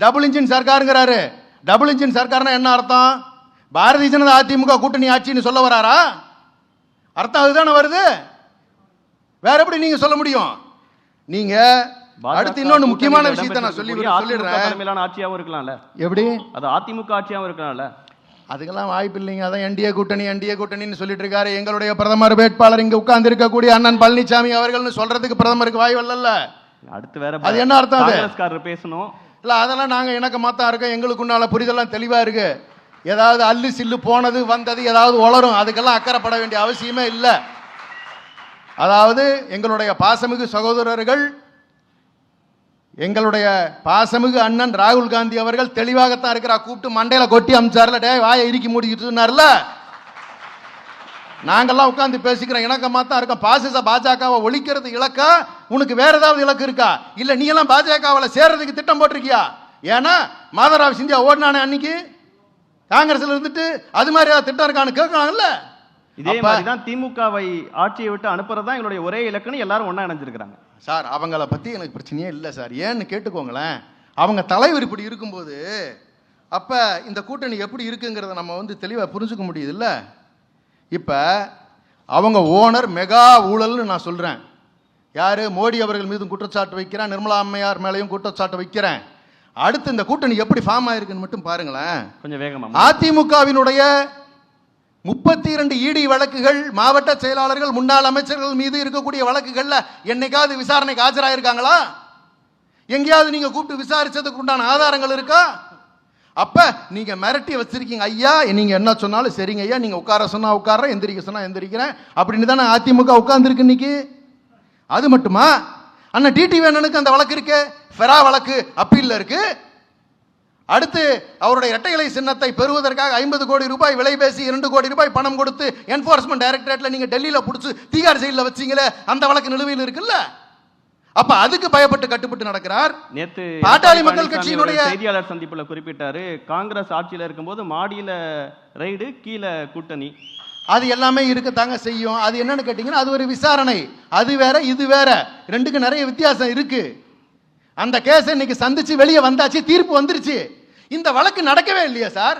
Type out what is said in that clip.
Double engine சர்க்காருங்கிறாரு. Double engine சர்க்கார்னா என்ன அர்த்தம்? பாரதிய ஜனதா அதிமுக கூட்டணி ஆட்சின்னு சொல்ல வராரா? அர்த்தம் அதுதானே வருது. வேற எப்படி நீங்க சொல்ல முடியும்? நீங்க அடுத்து இன்னொன்னு முக்கியமான விஷயத்தை நான் சொல்லிடுறேன். ஆட்சியாவும் இருக்கலாம்ல. எப்படி? அது அதிமுக ஆட்சியாவும் இருக்கலாம்ல. அதுக்கெல்லாம் வாய்ப்பு இல்லைங்க. அதான் என்டிஏ கூட்டணின்னு சொல்லிட்டு இருக்காரு. எங்களுடைய பிரதமர் வேட்பாளர் இங்க உட்கார்ந்து இருக்கக்கூடிய அண்ணன் பழனிசாமி அவர்கள்னு சொல்றதுக்கு பிரதமருக்கு வாய்ப்பு இல்ல. அடுத்து வேற அது என்ன அர்த்தம்? காங்கிரஸ்காரர் பேசணும் இல்ல, அதெல்லாம் நாங்க இணக்கமாத்தான் இருக்கோம். எங்களுக்குன்னால புரிதெல்லாம் தெளிவா இருக்கு. ஏதாவது அல்லு சில்லு போனது வந்தது ஏதாவது உளரும், அதுக்கெல்லாம் அக்கறைப்பட வேண்டிய அவசியமே இல்லை. அதாவது எங்களுடைய பாசமிகு சகோதரர்கள், எங்களுடைய பாசமிகு அண்ணன் ராகுல் காந்தி அவர்கள் தெளிவாகத்தான் இருக்கிறார். கூப்பிட்டு மண்டையில கொட்டி அமிச்சார்ல, டே வாயை இறுக்கி மூடிக்கிட்டு இருந்தார்ல. நாங்கெல்லாம் உட்கார்ந்து பேசிக்கிறோம், இணக்கமா தான் இருக்கோம். பாஜகவை ஒழிக்கிறது இலக்கா? உனக்கு வேற ஏதாவது இலக்கு இருக்கா? இல்ல நீ எல்லாம் பாஜகவில் சேர்றதுக்கு திட்டம் போட்டிருக்கியா? ஏன்னா மாதவராவ் சிந்தியா ஓடினானே அன்னைக்கு காங்கிரஸ்ல இருந்துட்டு, அது மாதிரி ஏதாவது திட்டம் இருக்கான்னு கேட்கலாம்ல. இதே மாதிரிதான் திமுகவை ஆட்சியை விட்டு அனுப்புறதா எங்களுடைய ஒரே இலக்குன்னு எல்லாரும் ஒன்னா இணைஞ்சிருக்காங்க சார். அவங்கள பத்தி எனக்கு பிரச்சனையே இல்லை சார். ஏன்னு கேட்டுக்கோங்களேன். அவங்க தலைவர் இப்படி இருக்கும்போது அப்ப இந்த கூட்டணி எப்படி இருக்குங்கிறத நம்ம தெளிவா புரிஞ்சுக்க முடியுது இல்ல. இப்ப அவங்க ஓனர் மெகா ஊழல்னு நான் சொல்றேன். யாரு? மோடி அவர்கள் மீதும் குற்றச்சாட்டு வைக்கிறேன், நிர்மலா அம்மையார் மேலையும் குற்றச்சாட்டு வைக்கிறேன். அடுத்து இந்த கூட்டணி எப்படி ஃபார்ம் ஆயிருக்குன்னு மட்டும் பாருங்களேன். கொஞ்சம் வேகமா. அதிமுகவினுடைய 32 இடி வழக்குகள், மாவட்ட செயலாளர்கள், முன்னாள் அமைச்சர்கள் மீது இருக்கக்கூடிய வழக்குகள்ல என்னைக்காவது விசாரணைக்கு ஆஜராயிருக்காங்களா? எங்கேயாவது நீங்க கூப்பிட்டு விசாரிச்சதுக்கு உண்டான ஆதாரங்கள் இருக்கா? அப்ப நீங்க மிரட்டி வச்சிருக்கீங்க. ஐயா நீங்க என்ன சொன்னாலும் சரிங்க ஐயா, நீங்க உட்கார சொன்னா உட்கார்றேன், எந்திரிக்க சொன்னா எந்திரிக்கிறேன் அப்படின்னு தானே அதிமுக உட்கார்ந்து இருக்கு இன்னைக்கு. அது மட்டுமா? அண்ணா டிடி வேணனுக்கு அந்த வழக்கு இருக்கு, ஃபெரா வழக்கு அப்பீல்ல இருக்கு. அடுத்து அவருடைய இரட்டை இலை சின்னத்தை பெறுவதற்காக 50 கோடி ரூபாய் விலை பேசி 2 கோடி ரூபாய் பணம் கொடுத்து என்போர்ஸ்மெண்ட் டைரக்டரேட்ல நீங்க டெல்லியில புடிச்சு தீகார் ஜெயில வச்சீங்களே, அந்த வழக்கு நிலுவையில் இருக்குல்ல. அப்ப அதுக்கு பயப்பட்டு கட்டுப்பட்டு நடக்கிறார். நேத்து பாட்டாளி மக்கள் கட்சியினுடைய செய்தியாளர் சந்திப்புல குறிப்பிட்டாரு, காங்கிரஸ் ஆட்சியில இருக்கும்போது மாடியில ரைடு, கீழே கூட்டணி, அது எல்லாமே இருக்கத்தாங்க செய்யும். அது என்னன்னு கேட்டீங்கன்னா அது ஒரு விசாரணை. அது வேற இது வேற, ரெண்டுக்கு நிறைய வித்தியாசம் இருக்கு. அந்த கேஸ் இன்னைக்கு சந்திச்சு வெளியே வந்தாச்சு, தீர்ப்பு வந்துருச்சு. இந்த வழக்கு நடக்கவே இல்லையா சார்?